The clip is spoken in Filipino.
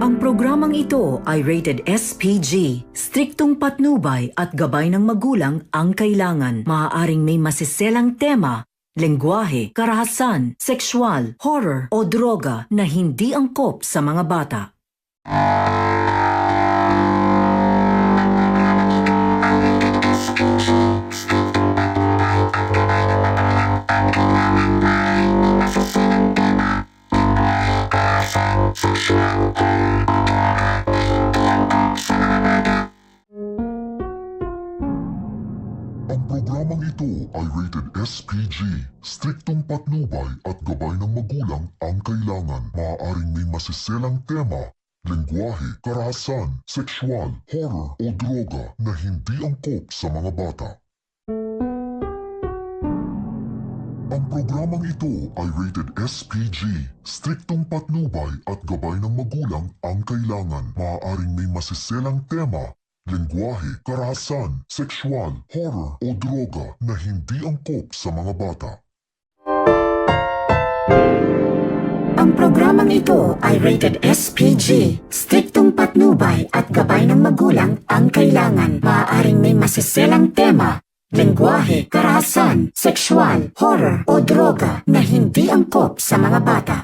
Ang programang ito ay rated SPG. Striktong patnubay at gabay ng magulang ang kailangan. Maaaring may masiselang tema, lengguwahe, karahasan, sexual, horror o droga na hindi angkop sa mga bata. Ang programang ito ay rated SPG. Striktong patnubay at gabay ng magulang ang kailangan. Maaaring may masiselang tema, lengguwahe, karahasan, sexual, horror o droga na hindi angkop sa mga bata. Ang programang ito ay rated SPG. Striktong patnubay at gabay ng magulang ang kailangan. Maaaring may masiselang tema, lengguwahe, karahasan, sexual, horror o droga na hindi angkop sa mga bata. Ang programang ito ay rated SPG. Striktong patnubay at gabay ng magulang ang kailangan. Maaaring may masiselang tema, lengguwahe, karahasan, sexual, horror o droga na hindi angkop sa mga bata.